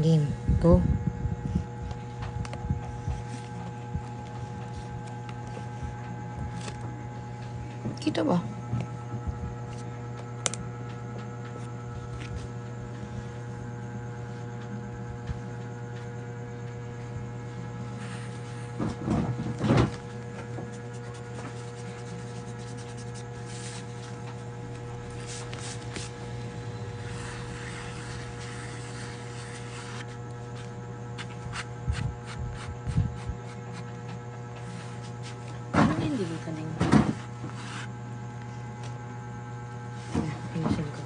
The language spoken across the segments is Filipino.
Game. Go. Kita ba? Hindi mo ka nang. Ayusin ko.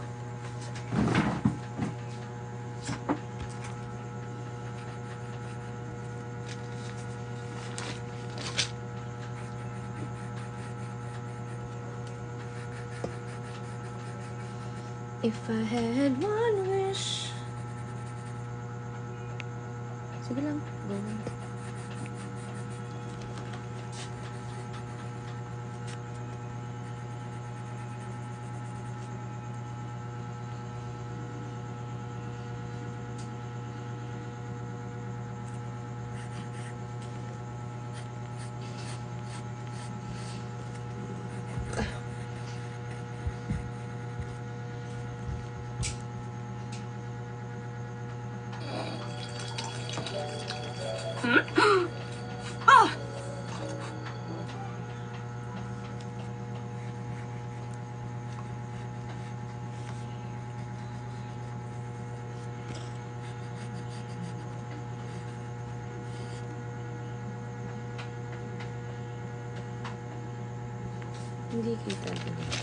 If I had one wish. Sige lang. Go. Hindi kita dito.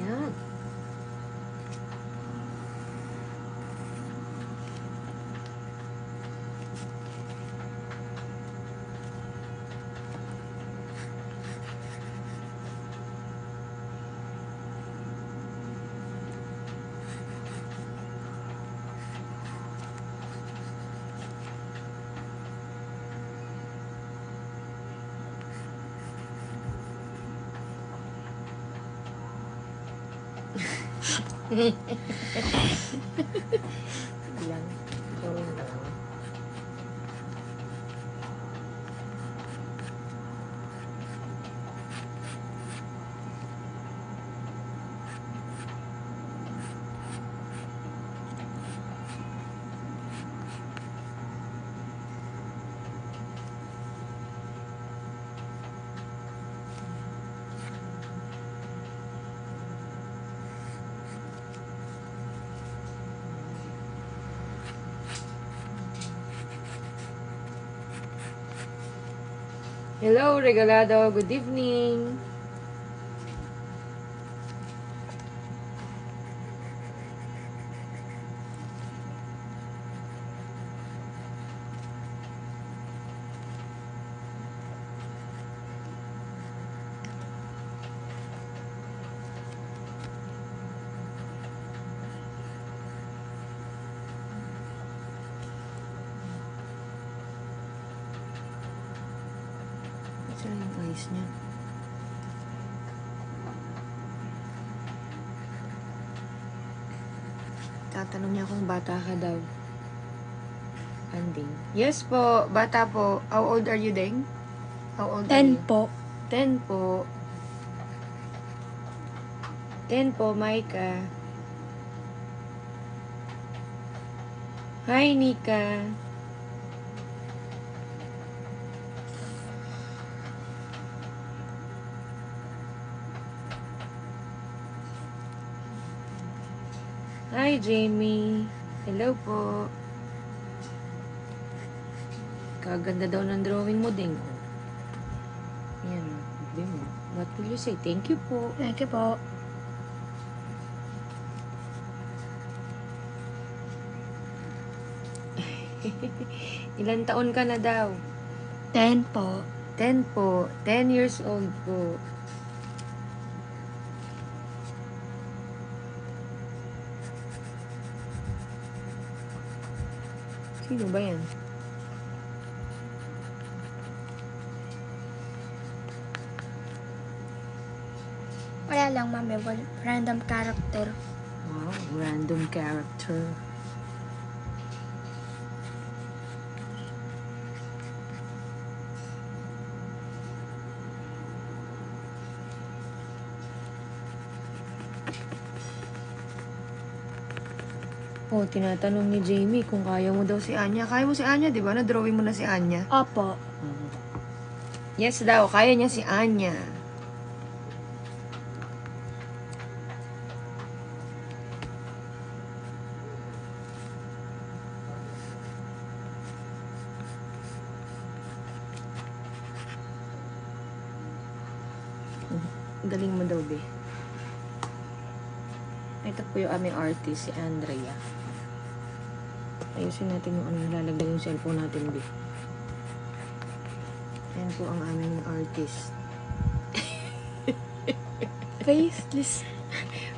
Yan. Lang. Gawin lang. Hello, Regalado. Good evening. Saan yung eyes niya? Tatanong niya kung bata ka daw. Anding. Yes po, bata po. How old are you, Deng? How old are 10 you? po. 10 po. 10 po, Maika. Hi, Nika. Hi, Jamie. Hello po. Kaganda daw ng drawing mo, Deng. Yan. What will you say? Thank you po. Thank you po. Ilan taon ka na daw? 10 po. 10 po. 10 years old po. Sino ba yan? Wala lang, mami. Random character. Wow, random character. Oh, tinatanong ni Jamie kung kaya mo daw si Anya. Kaya mo si Anya, di ba? Na-drawing mo na si Anya. Opo. Yes daw, kaya niya si Anya. Galing mo daw, be. Ito po yung aming artist, si Andrea. Ayusin natin yung ano, nalalagay yung cellphone natin, be. Ayan po ang aming artist. Faceless.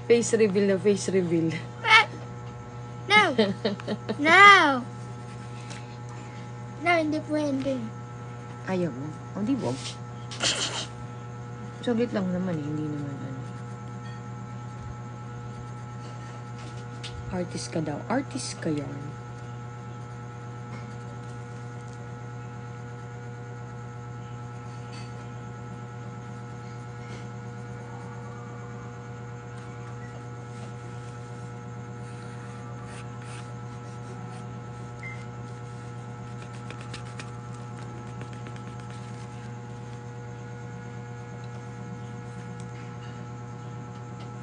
Face reveal na face reveal. No! No! No, hindi pwede. Ayaw mo? O, di ba? Saglit lang naman eh, hindi naman ano. Artist ka daw. Artist ka yan.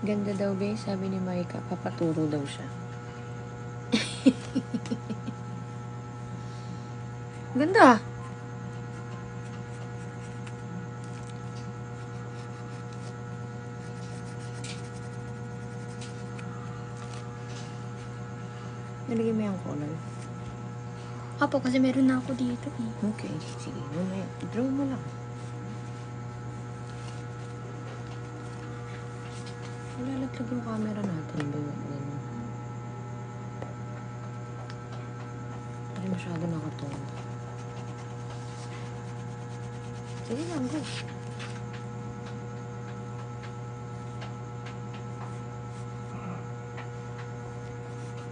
Ganda daw, be. Sabi ni Maika, papaturo daw siya. Ganda. Nalagay mo yung color. Opo, kasi meron na ako dito eh. Okay, sige. Mamaya, draw mo lang. Malalaglag yung camera natin, be. Ganun. Hindi masyado nakatungo. Sige lang, go.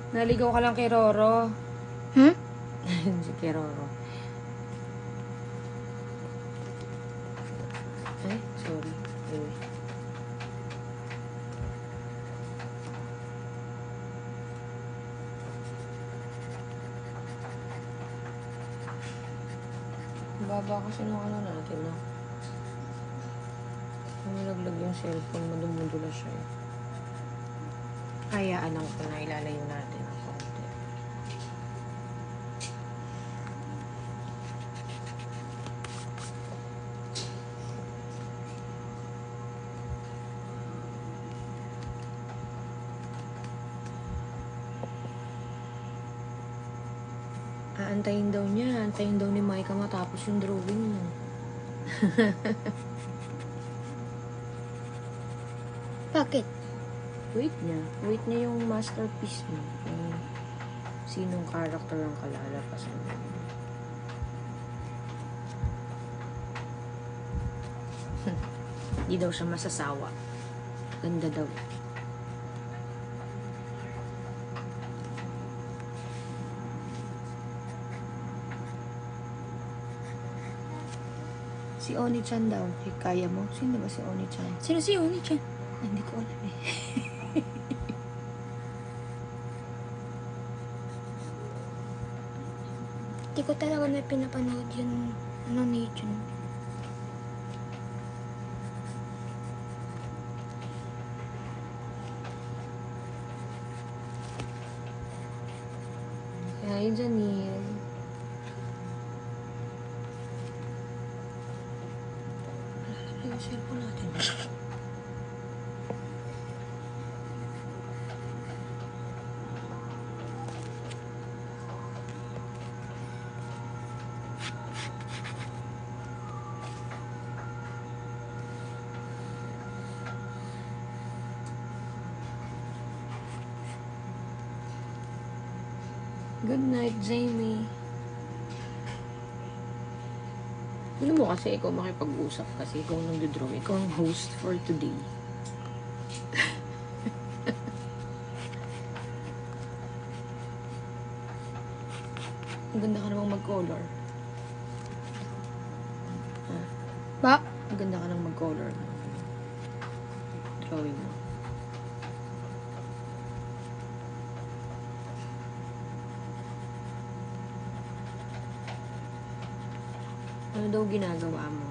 Naligaw ka lang kay Roro. Hmm? Si kay Roro. Ay, sorry. Anyway. Baba kasi nung ano natin, no? Nalaglag yung cellphone, madumudula siya eh. Hayaan lang po na ilalayo natin ang konti. Aantayin daw niya. Antayin daw ni Maika matapos yung drawing mo. Bakit? Wait niya. Wait niya yung masterpiece mo. Yung sinong character ang kalalapasan mo. Di daw siya masasawa. Ganda daw. Si Oni-chan daw. Kaya mo? Sino ba si Oni-chan? Sino si Oni-chan? Hindi ko alam eh. Hindi ko talaga na pinapanood yung ano ni Jun. Hi, Janine. Malalagay yung cellphone natin. Good night, Jamie. Ano mo kasi ikaw makipag-usap kasi ikaw nagdodraw. Ikaw ang host for today. Ang ganda ka namang mag-color. Ba? Ang ganda ka nang mag-color. Drawing mo. Ano daw ginagawa mo?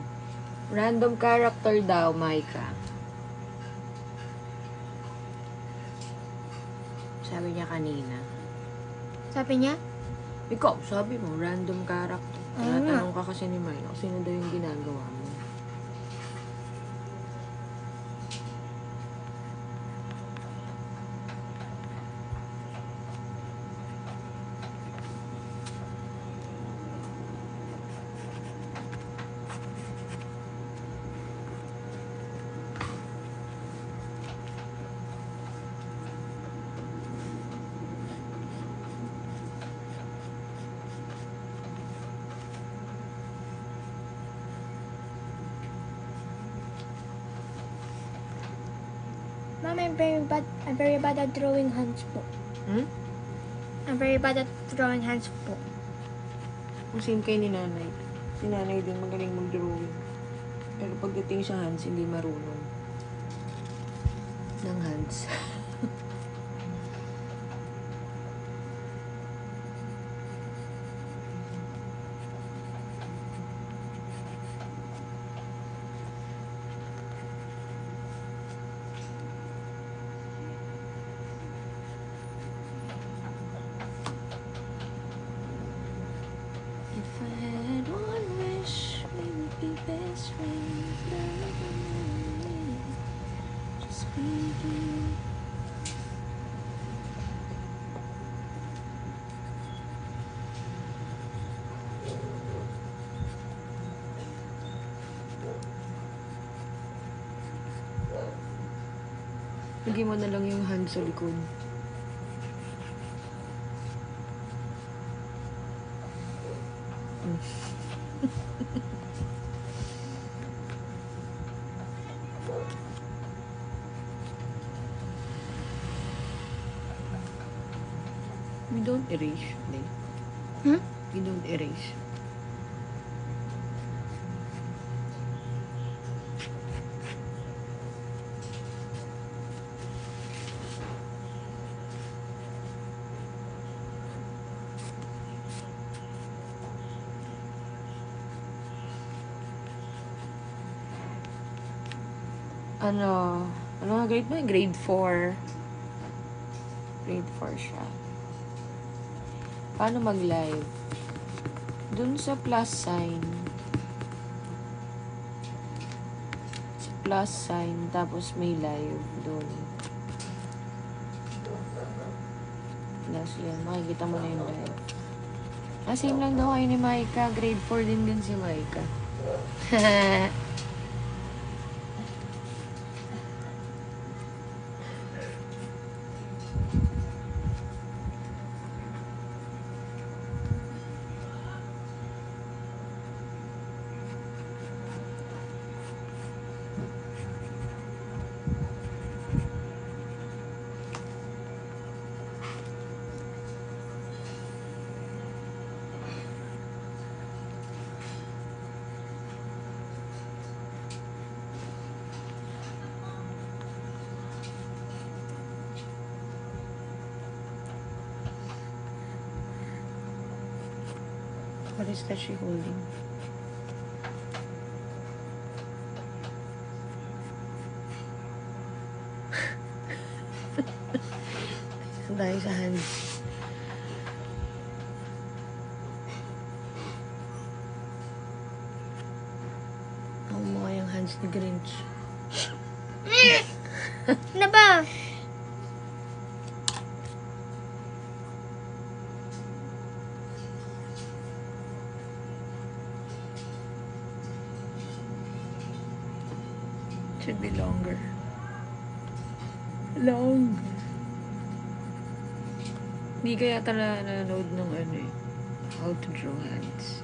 Random character daw, Maika. Sabi niya kanina. Sabi niya? Ikaw, sabi mo, random character. Oo nga. Tinatanong ka kasi ni Maika, sino daw yung ginagawa mo? Mom, I'm very bad at drawing hands po. Hmm? I'm very bad at drawing hands po. Kung same kayo ni nanay. Si nanay din magaling mag-drawing. Pero pagdating sa hands, hindi marunong. Ng hands. If I had one wish, we would be best friends. Just speaking. Lagay mo na lang yung hand sa likod. We don't erase. Hmm? We don't erase. Ano nga grade mo? Grade 4. Grade 4 siya. Paano mag-live? Dun sa plus sign. Sa plus sign, tapos may live dun. Plus yan, makikita mo na yung live. Same lang daw kayo ni Maika. Grade 4 din si Maika. What is that she holding? Dahil sa hands. Ako mo kayang hands ni Grinch. Ano ba? Should be longer. Long. Hindi kaya tala nanonood ng ano eh. How to draw hands.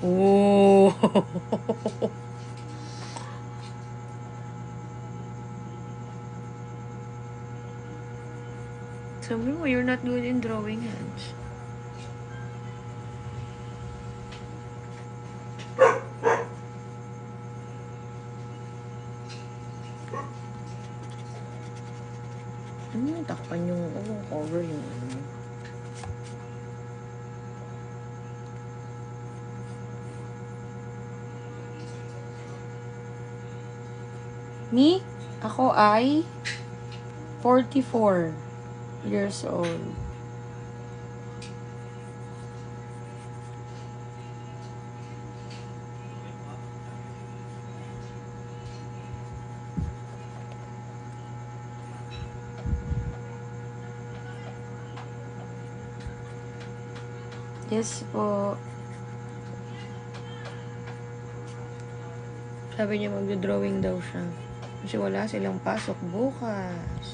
Oh! Sabi mo, you're not good in drawing hands. Takpan yung cover yung ano. Me? Ako ay 44 years old. Yes po. Sabi niya magdo-drawing daw siya. Kasi wala silang pasok bukas.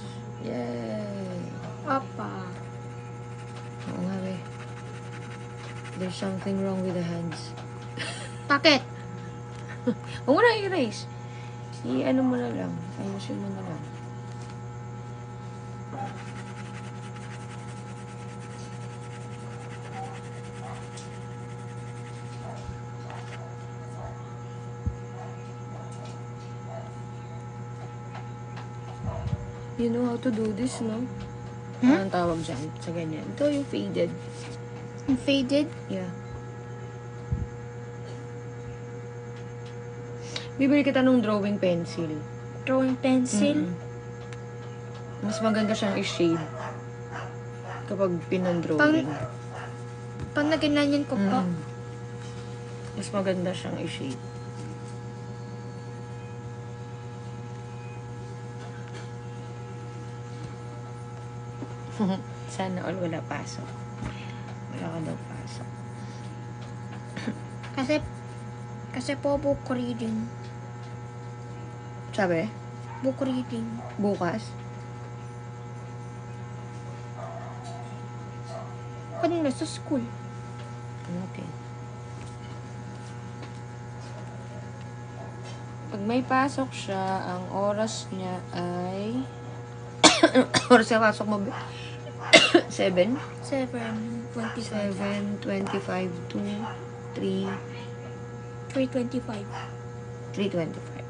Yay! Apa. Oo nga, be. There's something wrong with the hands. Bakit? Huwag mo na i-erase. I-ano mo na lang. Ayusin mo na lang. You know how to do this, no? Anong tawag dyan sa ganyan? Ito yung faded. Yung faded? Yeah. Bibili kita ng drawing pencil. Drawing pencil? Mas maganda siyang i-shade kapag pinang-drawing. Pag naginanyan ko pa. Mas maganda siyang i-shade. Sana all wala pasok. Wala ka daw pasok. Kasi po book reading. Sabi? Book reading. Bukas? Kanina sa school. Okay. Pag may pasok siya, ang oras niya ay... oras na pasok mo? 7? 7:25. 7:25 to 3. 3:25. 3:25.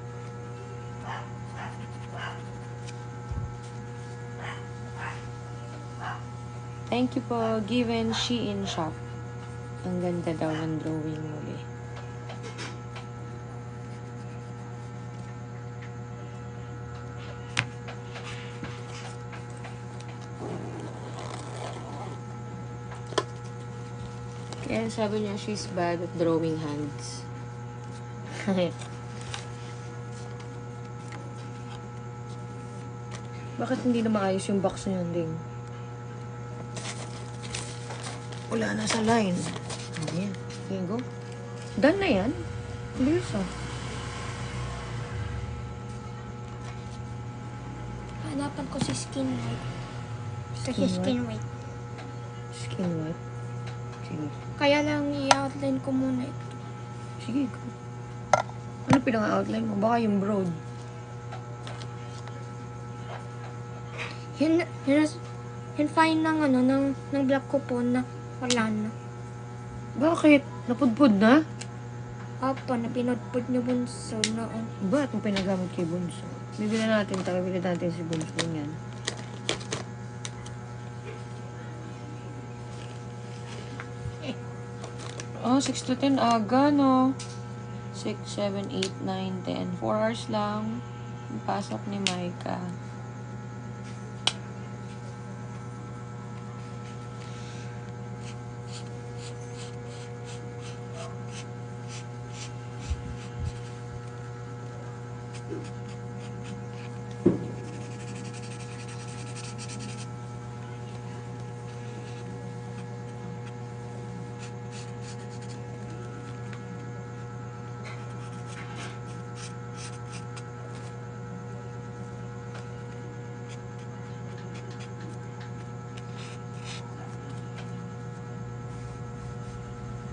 Thank you po. Given Shein Shop. Ang ganda daw ng drawing muli. Kaya sabi niya, she's bad at drawing hands. Bakit hindi na maayos yung box niyan ding? Wala na sa line. Ayan. Okay, go. Done na yan. Bilis ah. Hanapan ko si skin white. Kasi Skin skin white. Skin white. Sige. Kaya lang i-outline ko muna ito. Sige, go. Ano pinaka-outline mo? Baka yung broad. Yun fine ng ano, ng black ko po na wala na. Bakit? Napudpud na? Opo, na pinudpud ni Bunso noong. Ba't mo pinagamit kay Bunso? Bibili natin, bibili natin si Bunso niyan. Oh, 6 to 10 aga, no? 6, 7, 8, 9, 10. 4 hours lang. Yung pasok ni Micah.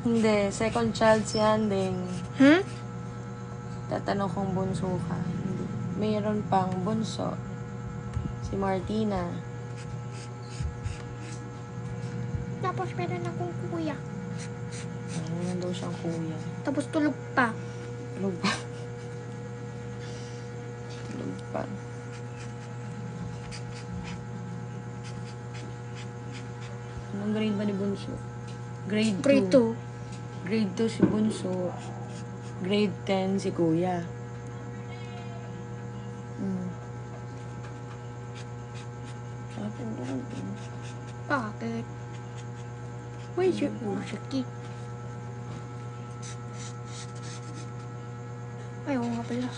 Hindi, second child si Handing. Hmm? Tatanong kung bunso ka. Hindi. Mayroon pang bunso. Si Martina. Tapos meron akong kuya. Meron daw siyang kuya. Tapos tulog pa. Tulog pa. Tulog pa. Anong grade ba ni Bunso? Grade 2. Grade 2. Grade 2 si Bunso. Grade 10 si Kuya. Bakit? Why is your ulo sakit? Ayaw nga pala.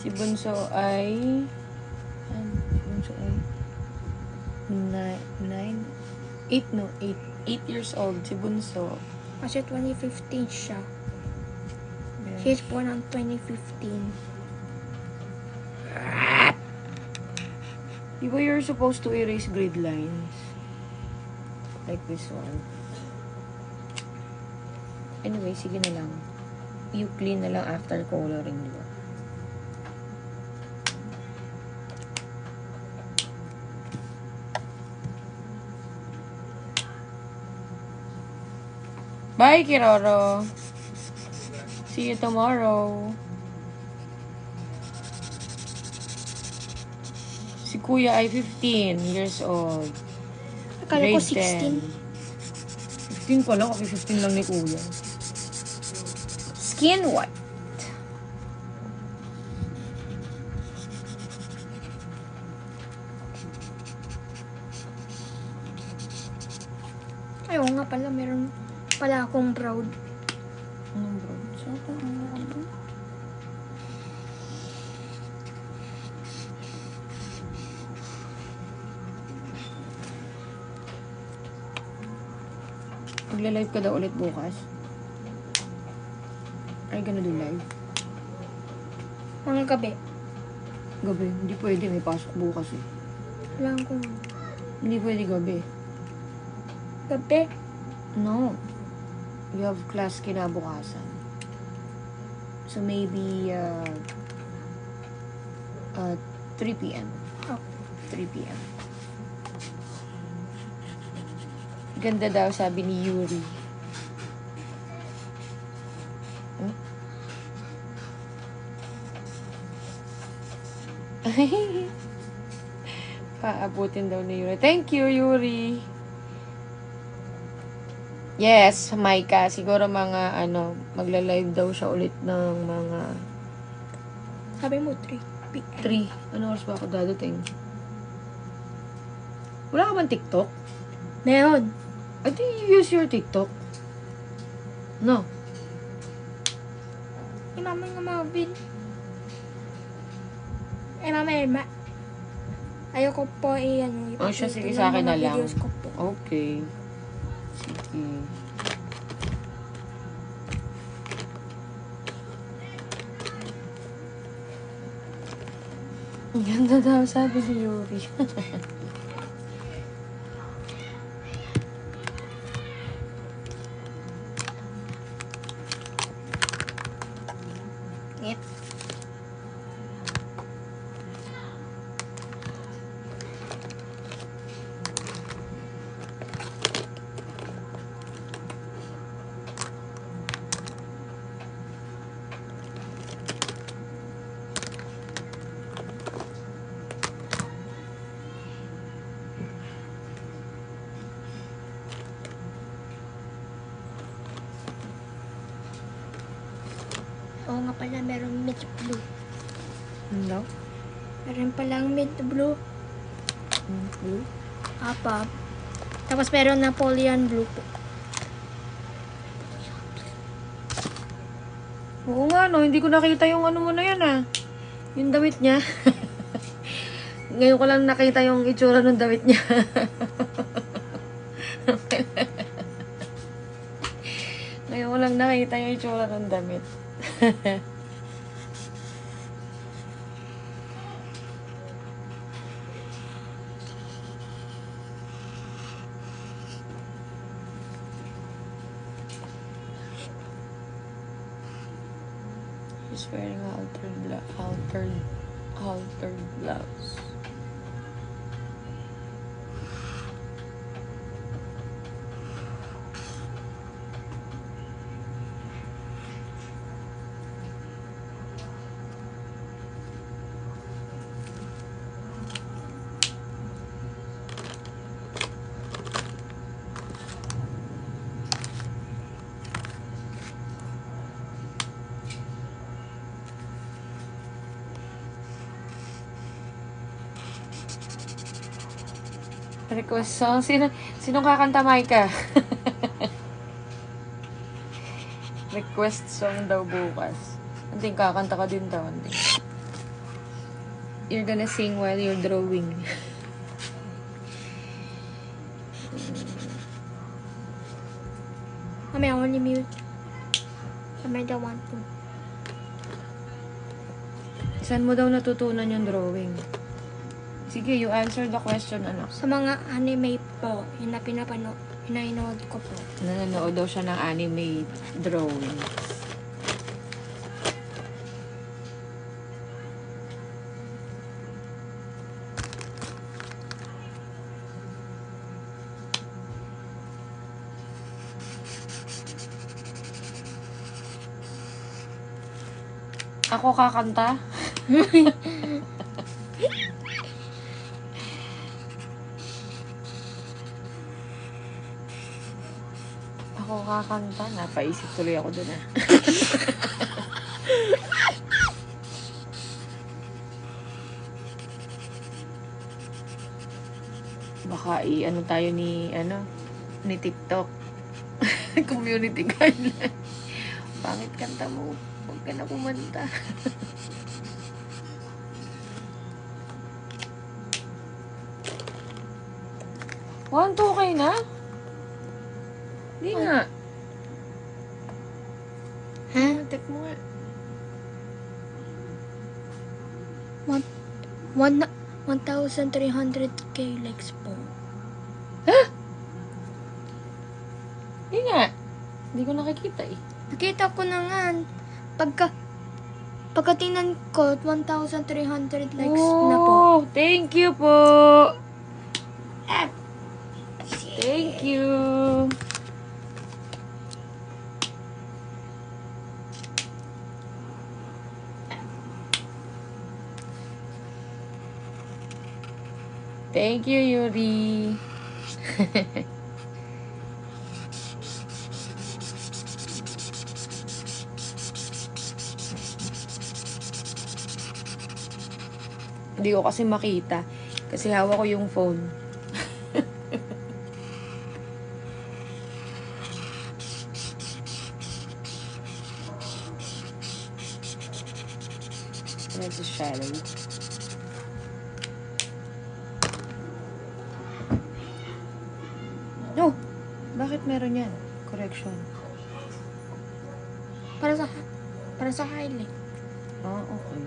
Si Bunso ay... Bunso ay... 8 years old. Si Bunso. Kasi 2015 siya. Yes. She's born on 2015. Di ba you're supposed to erase grid lines? Like this one. Anyway, sige na lang. You clean na lang after coloring, di ba? Bye, Kiroro. See you tomorrow. Si Kuya ay 15 years old. Akala ko Grade 16. 10. 15 pala, kasi 15 lang ni Kuya. Skin white. Ayaw nga pala, meron pala akong brown. Anong bro? Saan ito? Anong bro? Magla-live ka daw ulit bukas? Are you gonna do live? Mga gabi. Gabi. Hindi pwede. May pasok bukas eh. Wala akong Hindi pwede gabi. gabi. No. You have class kinabukasan. So maybe 3 p.m. Oh. 3 p.m. Ganda daw, sabi ni Yuri. Hmm? Paabutin daw ni Yuri. Thank you, Yuri. Yes, Maika. Siguro mga, magla-live daw siya ulit ng mga Sabi mo 3 p.m. 3. Ano oras ba ako dadating? Wala ka bang TikTok? Meron. I think you use your TikTok. No. Mama nga Marvin. Mama Irma. Ayoko po Oh, siya, sige, ng sa akin mga na lang. videos ko po. Okay. Sige. Ganda daw, sabi ni Yuri. Yep. Oo nga pala, meron mint blue. Ano? Meron palang mint blue. Blue? Apa. Tapos meron Napoleon blue po. Oo nga, no. Hindi ko nakita yung ano mo na yan, ah. Yung damit niya. Ngayon ko lang nakita yung itsura ng damit niya. Ngayon ko lang nakita yung itsura ng damit. He's wearing a haltered blouse. Request song? Sinong kakanta, Maika? Request song daw bukas. Anting kakanta ka din daw, anting. You're gonna sing while you're drawing. Mami, I only mute. Mami, I don't want to. Saan mo daw natutunan yung drawing? Sige, you answer the question, ano? Sa mga anime po, yun na pinanood ko po. Nanonood daw siya ng anime drawing. Ako kakanta? Ako kakanta? Napaisip tuloy ako dun, ah. Baka ano tayo ni TikTok. Community guideline. Pangit kanta mo. Huwag ka na kumanta. 1, 2 kayo na? Hindi nga. Ha? Tek mo nga. 1,300k likes po. Hindi nga. Hindi ko nakikita eh. Nakita ko na nga. Pagkatingnan ko, 1,300 likes na po. Oh, thank you po. Thank you. Thank you, Yuri. Hindi ko kasi makita. Kasi hawak ko yung phone. That's a shadow. No! Bakit meron yan? Correction. Para sa highlight. Ah, okay.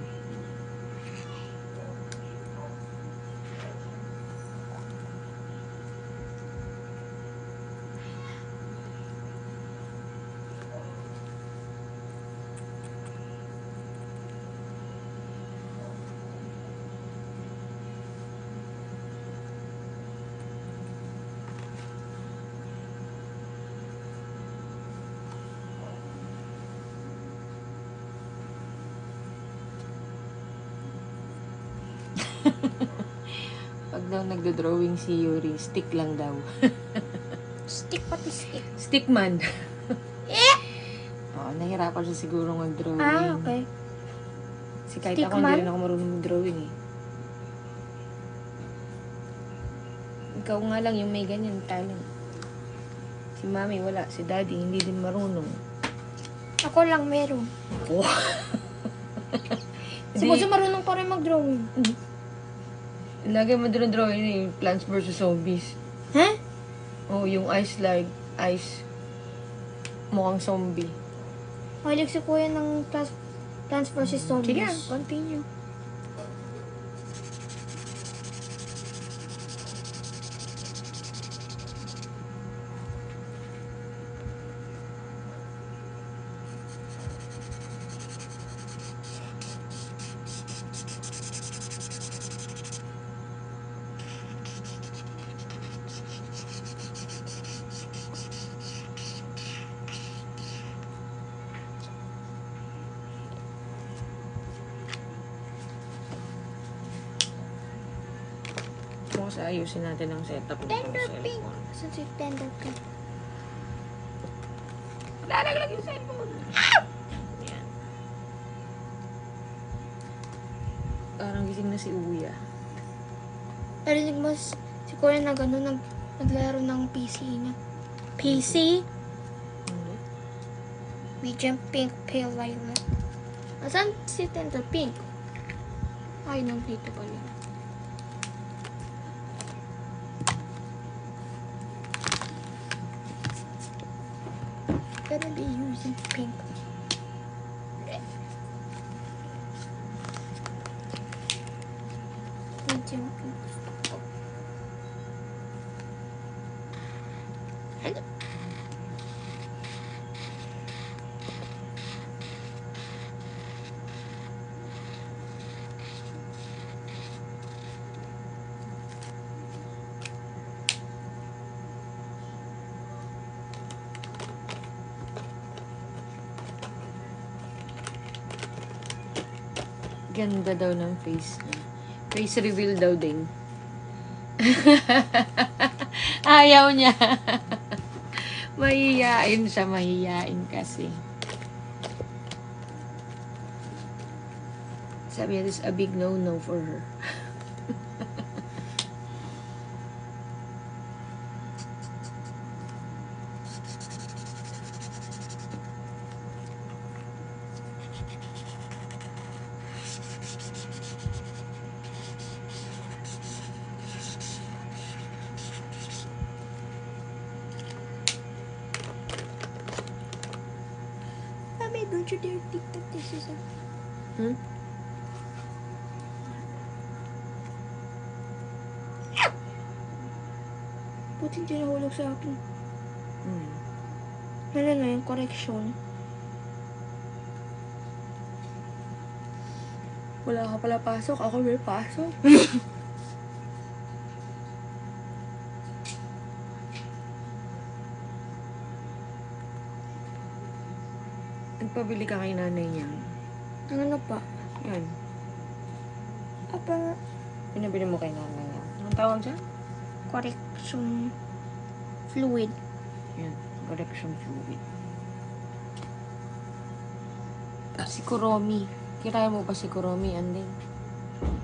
Pag daw nagdo-drawing si Yuri, stick lang daw. Stick pati stick. Stickman. Oo, nahirapan siya siguro mag-drawing. Ah, okay. Si kahit ako, hindi rin ako marunong mag-drawing eh. Ikaw nga lang yung may ganyan talent. Si mami wala, si daddy hindi din marunong. Ako lang meron. Oh. Si Bozo marunong pa rin mag-drawing. Lagi mo din drawing yung Plants vs. Zombies. Ha? Oh, yung ice like, ice. Mukhang zombie. Mahilig si Kuya ng Plants vs. Sige, Zombies. continue. Tapos ayusin natin ang setup ng Tender pink. cellphone. Asan si Tender pink? Lalaglag yung cellphone. Yan. Parang gising na si Uya. Narinig mo si Kuya na gano'n, naglaro ng PC niya. PC? Medium pink, pale lilac. Asan si Tender pink? Ay, nandito pala. Gonna be using pink. Medium pink. Hello. Ganda daw ng face niya. Face reveal daw din. Ayaw niya. Mahihiyain siya, mahihiyain kasi. Sabi niya, this is a big no-no for her. Mommy, don't you dare TikTok this is a... Hmm? Buti hindi nahulog sa akin. Hmm. Ano na yung correction? Wala ka pala pasok. Ako may pasok. Nagpabili ka kay nanay niya. Ano pa? Yan. Apa, Pinabili mo kay nanay niya. Anong tawag dyan? correction fluid. Yan. Correction fluid. Si Kuromi. Kiraya mo pa si Kuromi, andin?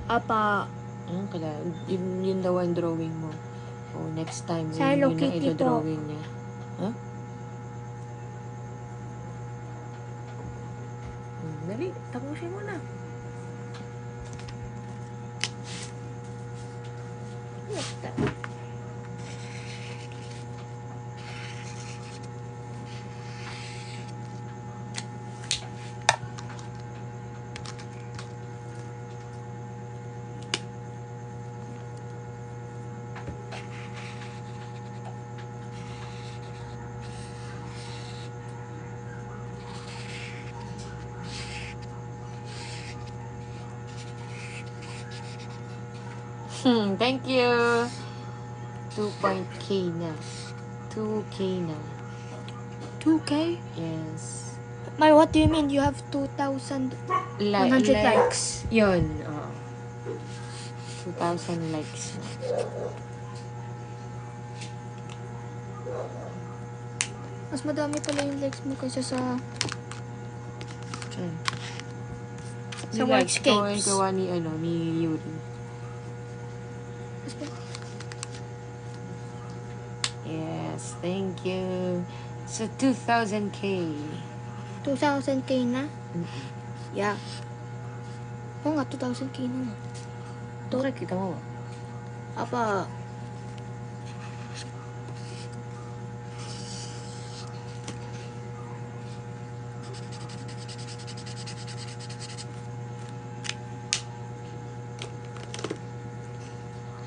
Apa, Anong kala? Yun daw ang drawing mo. Oh, next time, Sa Hello yun ang Kitty po. ilo-drawing niya. Ha? Dali, tapusin mo na. what the? Thank you. 2.k na. 2k na. 2K? Yes. My, what do you mean? You have 2,100 likes. Yun, oo. 2,000 likes na. Mas madami pala yung likes mo kaysa sa Saan? Sa Yung likes ko ay Wordscapes. gawa ni, ni Yuri. Yes, thank you. So, 2,000k. 2,000k na? Mm-mm. Yeah. Oo nga, 2,000k na nga. Ito, kita mo ba? Apa,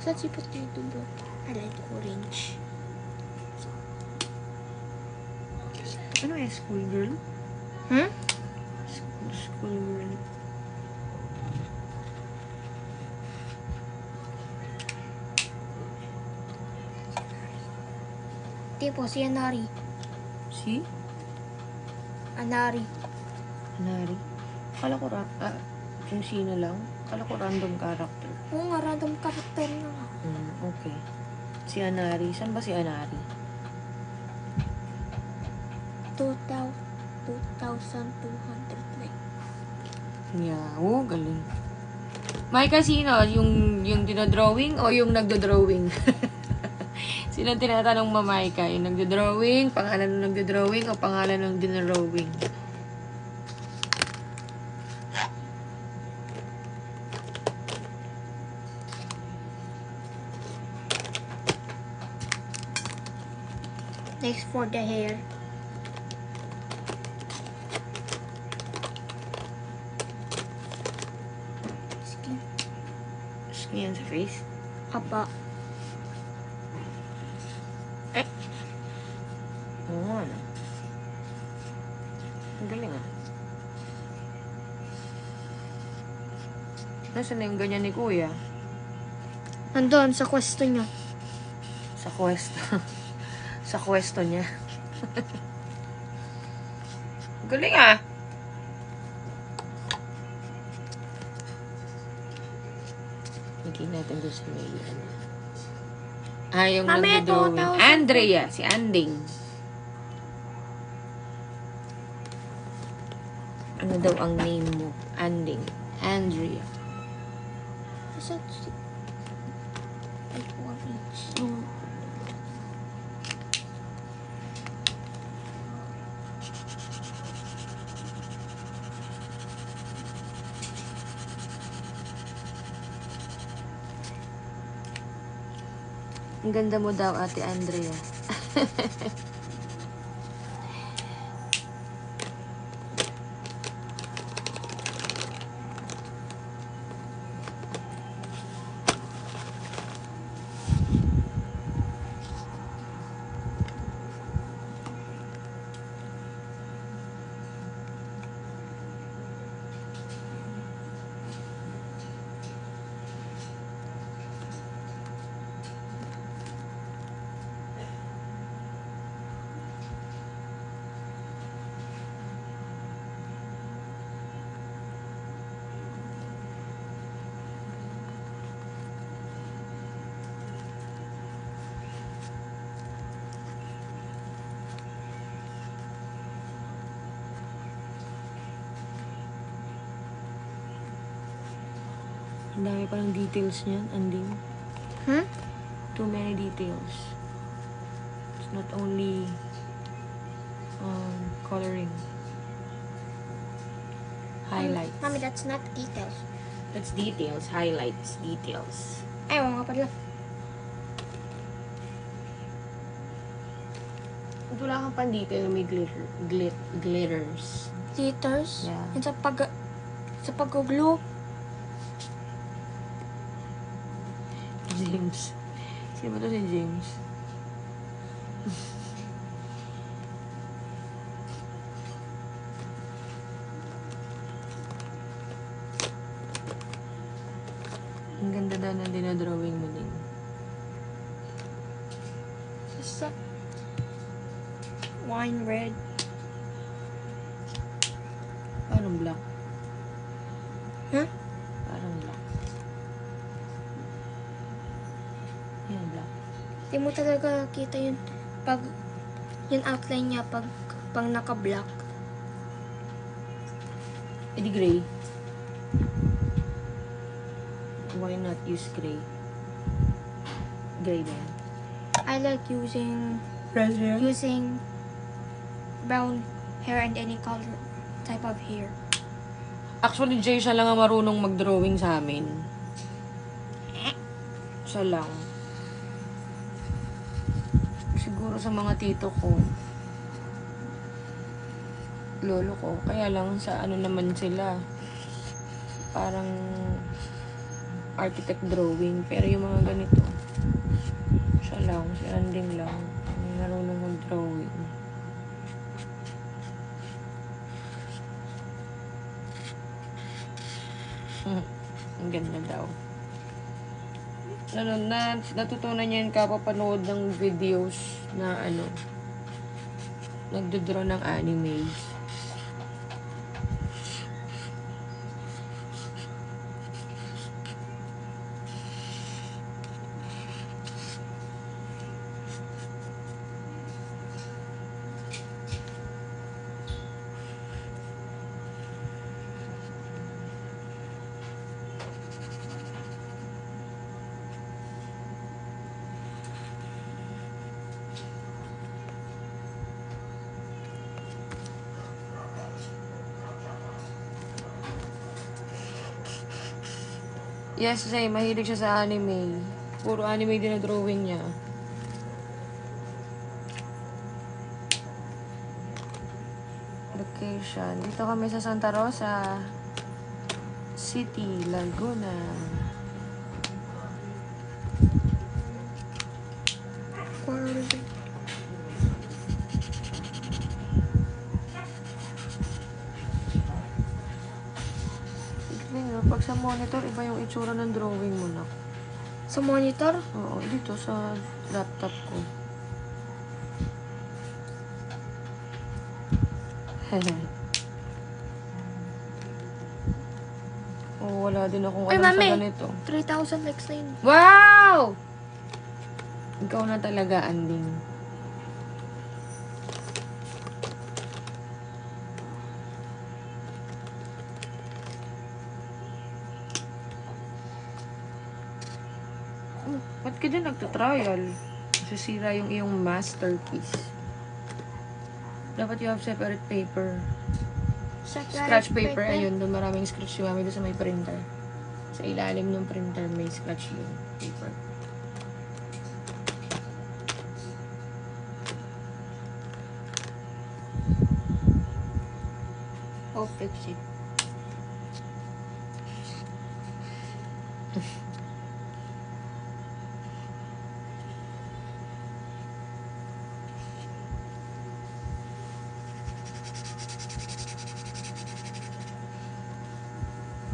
That's a potato, bro. I like orange. Ano school girl? Hmm? School girl. Tipo, si Anari. Si? Anari. Nari. Kala ko kung sino lang. Kala ko random character. Oo nga, random character na nga. Okay. Si Anari. Saan ba si Anari? 2,200 like. Yeah. Oh, galing. May kasino, yung dinodrawing o yung nagdodrawing? Sino tinatanong mo, Maika? Yung nagdodrawing, pangalan ng nagdodrawing o pangalan ng dinodrawing? Next for the hair. Skin. Yan sa face? Apa. Oo, ano? Ang galing ah. Nasaan na yung ganyan ni Kuya? Nandun, sa kwesto niya. Sa kwesto. Sa kwesto niya. Galing ah. Higin natin doon sa may ano. Yung Mamaya nagdodrawing. 2,000. Andrea. Si Anding. Ano daw ang name mo? Anding. Andrea. Nasa like orange. Ang ganda mo daw, Ate Andrea. Ang dami pa ng details niyan, Anding. Too many details. It's not only coloring. Highlights. Mami, that's not details. That's details. Highlights. Details. Ay, oo nga pala. Wala kang pan detail may glitters. Glitters. Yeah. And sa pag-glue. James. Sino ba to si James? Ang ganda daw ng dinodrawing mo din. Sa wine red. Parang black. Huh? Parang black. Yan, black. Di mo talaga kita yun pag yung outline niya pag naka-black. Edi gray. Why not use gray? Gray din. I like using brown hair and any color type of hair. Actually, Jay, siya lang ang marunong mag-drawing sa amin. Siya lang. Siguro sa mga tito ko, lolo ko, kaya lang sa ano naman sila, parang architect drawing. Pero yung mga ganito, siya lang, si Anding lang. Hindi marunong mag-drawing. Ang ganda daw. Natutunan niya yun kapapanood ng videos na nagdodraw ng anime. Yes, kasi mahilig siya sa anime. Puro anime din na drawing niya. Location. Dito kami sa Santa Rosa City, Laguna. Pag sa monitor, iba yung itsura ng drawing mo na. Sa monitor? Oo, dito sa laptop ko. Oh, wala din akong Ay, alam mami! sa ganito. 3,000 likes na yun. Wow! Ikaw na talaga, Anding. Oh, ba't ka dyan nagtatrial? Masisira yung iyong masterpiece. Dapat you have separate paper. Scratch paper, ayun. Doon maraming scratch yung mami doon sa may printer. Sa ilalim ng printer may scratch yung paper. I'll fix it.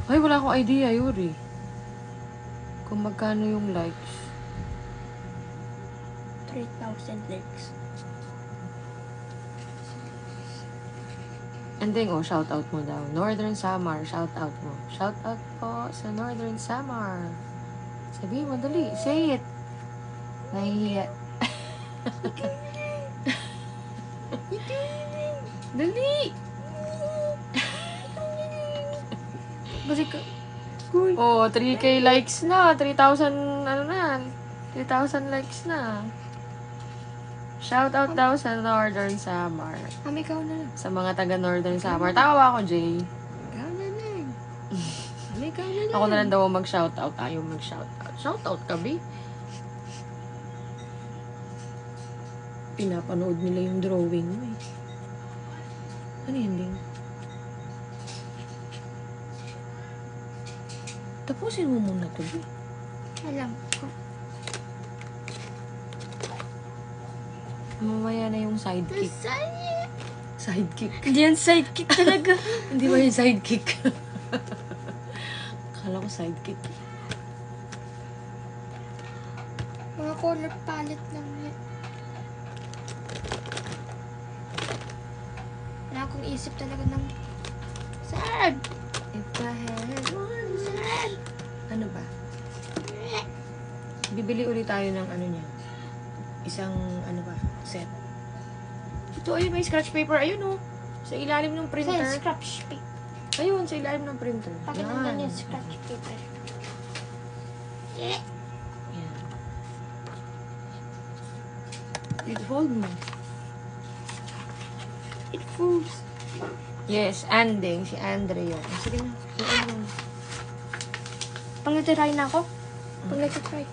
Ay, wala akong idea, Yuri. Kung magkano yung likes. 3,000 likes. Anding, oh, shout out mo daw. Northern Samar, shout out mo. Shout out po sa Northern Samar. Sabi mo, dali. Say it. Nahihiya. Dali. Kasi ka... Oh, 3K likes na. 3,000, 3,000 likes na. Shout out daw sa Northern Samar. Mami, ikaw na lang. Sa mga taga Northern Samar. Tama ba ako, Jay? Ikaw na lang. Mami, ikaw na lang. Ako na lang daw mag-shout out. Ayaw mag-shout out. Shout out ka, be? Pinapanood nila yung drawing mo eh. Ano yun, Ding? Tapusin mo muna to, be. Alam ko. Mamaya na yung sidekick. Masaya. Sidekick. Hindi yan sidekick talaga. Hindi ba yung sidekick? Akala ko sidekick. Mga color palette lang yan. Wala akong isip talaga ng... Sad! If I had one sad. Ano ba? Bibili ulit tayo ng ano niya. Isang, ano ba, set. Ito, ayun, may scratch paper. Ayun, oh. Sa ilalim ng printer. Sa scratch paper. Ayun, sa ilalim ng printer. Bakit Yan. nandun yung scratch paper? Yan. It hold mo. It fools. Yes, Anding. Si Andre yun. Sige na. Yung ano. Pag nagtitry na ako? Pag nagtitry.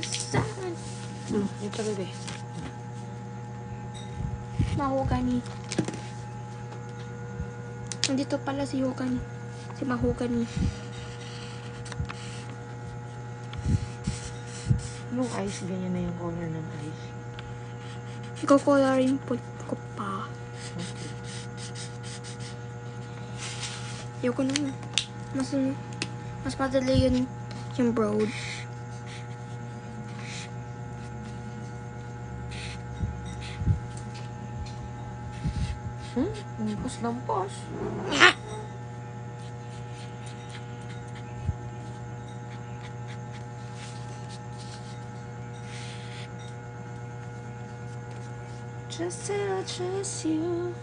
Saan? Ito, bebe. Mahogany. Nandito pala si Hogan. Si Mahogan. Yung eyes, ganyan na yung color ng eyes. Iko-colorin po ko pa. Okay. Ayoko na. Mas madali yun yung broad. Lampas. Just say I trust you.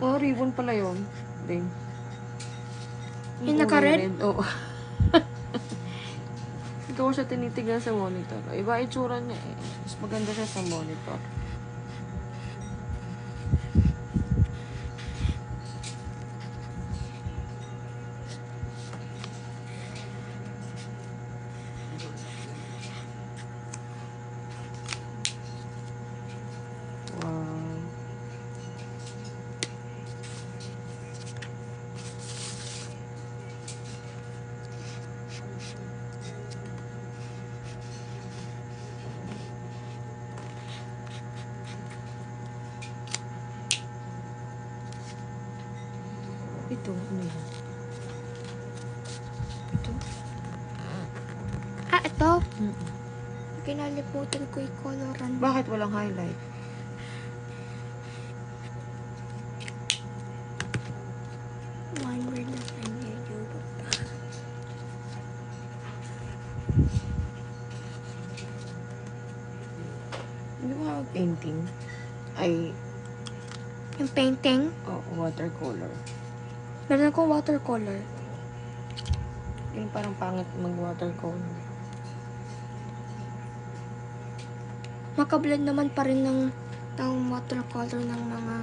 Oh, ribbon pala yun. Ding. Yung naka-red? Oo. Hindi ko siya tinitignan sa monitor. Iba itsura niya eh. Mas maganda siya sa monitor. Wow. Ito, ano yan? Ito? Ah, ito. Mm-mm. Kinalimutan ko yung coloran. Bakit walang highlight? One word na medyo. Hindi ko painting. Ay, Yung painting. watercolor. Meron akong watercolor. Yung parang pangit mag-watercolor. Makablend naman pa rin ng watercolor ng mga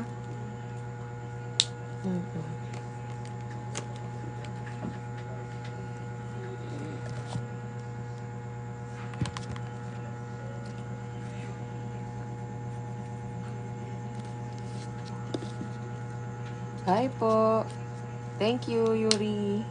Mm-mm. Hi po. Thank you, Yuri.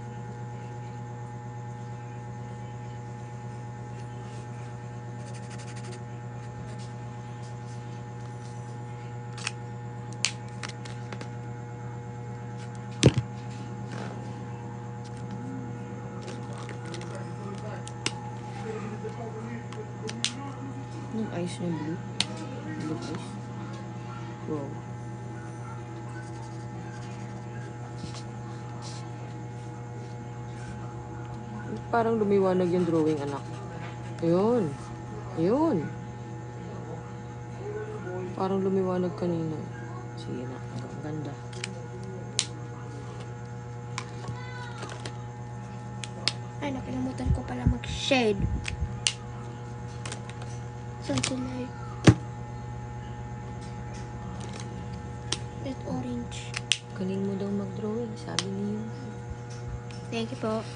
Yung eyes niya blue. Blue eyes. Wow. Parang lumiwanag yung drawing, anak. Ayun. Ayun. Parang lumiwanag kanina. Sige na. Ang ganda. ay nakalimutan ko pala mag-shade. Saan sila eh? Red orange. Galing mo daw mag-drawing, sabi niyo. Thank you po.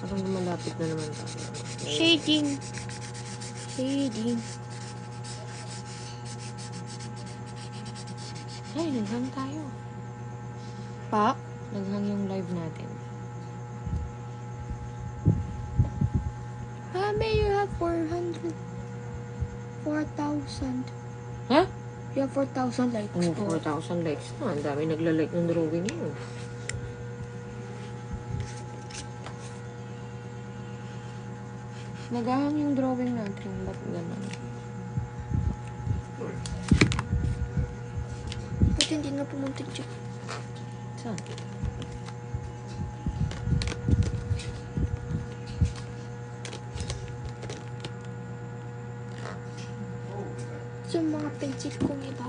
Parang malapit na naman tayo. Shading. Shading. Ay, naghang tayo. Pa? Naghang yung live natin. May you have 4,000. Ha? You have 4,000 likes Oh, po. 4,000 likes na. Ang dami nagla-like ng drawing mo. Naghahang yung drawing natin. Ba't ganun? Buti hindi na pumunta dyan. Saan? Yung mga pencil kong iba.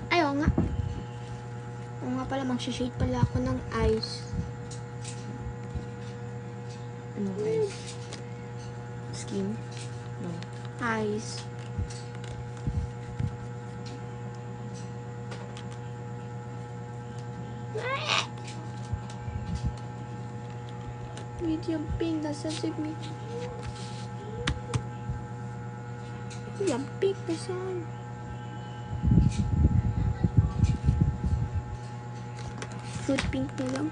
Ay, oo nga. Oo nga pala, mag-shade pala ako ng eyes. Ano guys? Skin? No. Eyes. Medium pink, nasa save me. Medium pink, nasaan? Fruit pink na lang.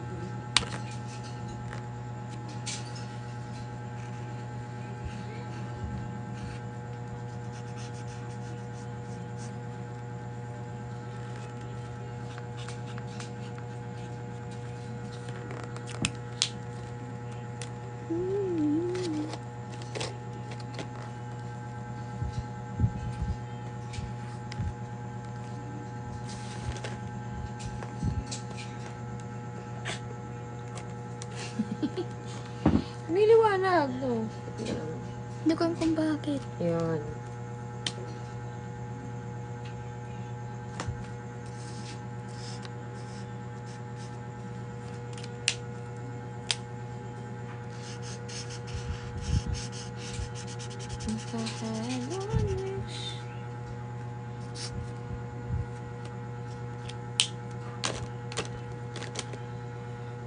May liwanag, no? Hindi ko alam kung bakit. Yan.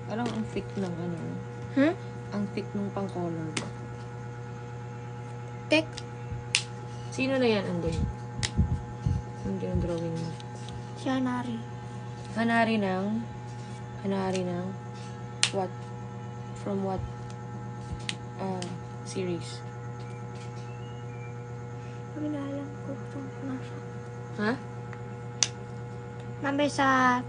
Parang ang thick ng ano. Huh? Ang thick ng pang-color. Tek? Sino na yan, Andin? Hindi yung drawing mo. Siya nari. Hanari ng what? From what series? Sabi na alam ko kung nasa. Ha? Number sa...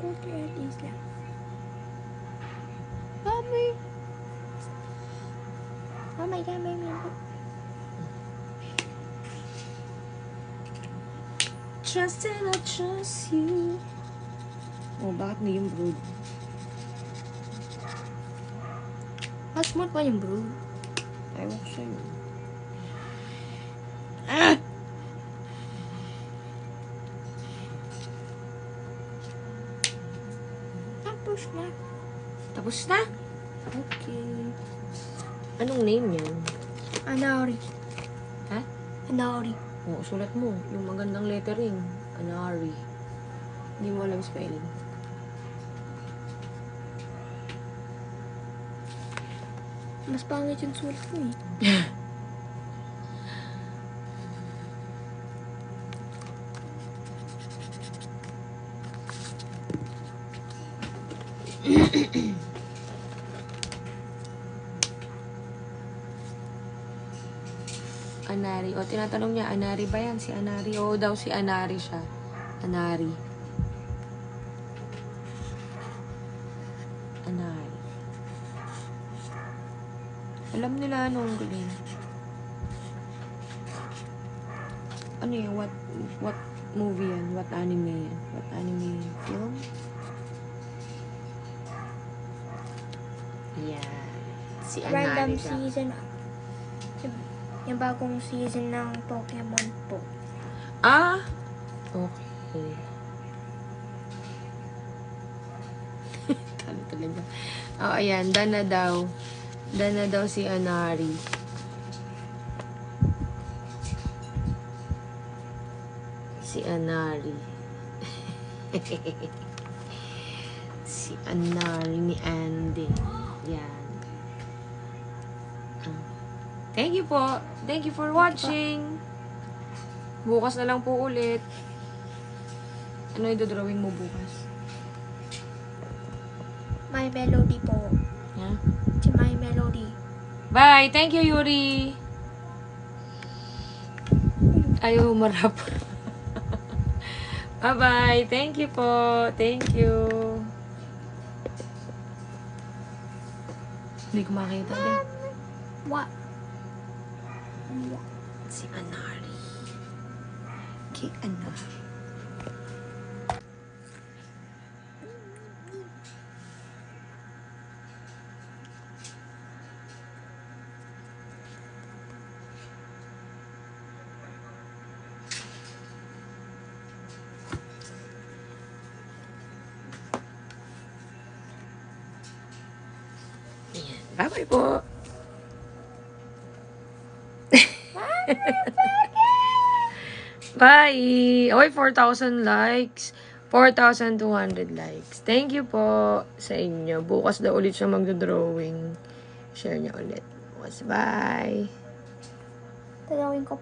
Okay, at least lang. Bobby! Oh my God, baby. Trust and I trust you. Oh, bakit na yung brood? Mas smooth pa yung bro. Ewan ko sa'yo. Ah! Tapos na. Tapos na? Okay. Anong name yan? Anari. Ha? Anari. Oo, sulat mo. Yung magandang lettering. Anari. Hindi mo alam spelling. Mas pangit yung sulat mo eh. Anari. O, tinatanong niya, Anari ba yan? Si Anari. Oo daw, si Anari siya. Anari. Anari. Alam nila anong galing. Ano yun? What movie yan? What anime yan? What anime film? Yan. Si Anari Random daw. season. Yung bagong season ng Pokemon po. Ah! Okay. Talo talaga. Oh, ayan. Done na daw. Done na daw si Anari. Si Anari. Si Anari ni Andy. Yan. Thank you po. Thank you for watching. Bukas na lang po ulit. Ano yung drawing mo bukas? My Melody po. Ha? Si My Melody. Bye! Thank you, Yuri! Ayaw humarap. Bye-bye! Thank you po! Thank you! Hindi ko makita din. What? Si Anari. Kay Anari. Ayan. Bye-bye po! Bye! Oy, 4,000 likes. 4,200 likes. Thank you po sa inyo. Bukas daw ulit siya magdodrawing. Share niya ulit. Bukas. Bye! Talawin ko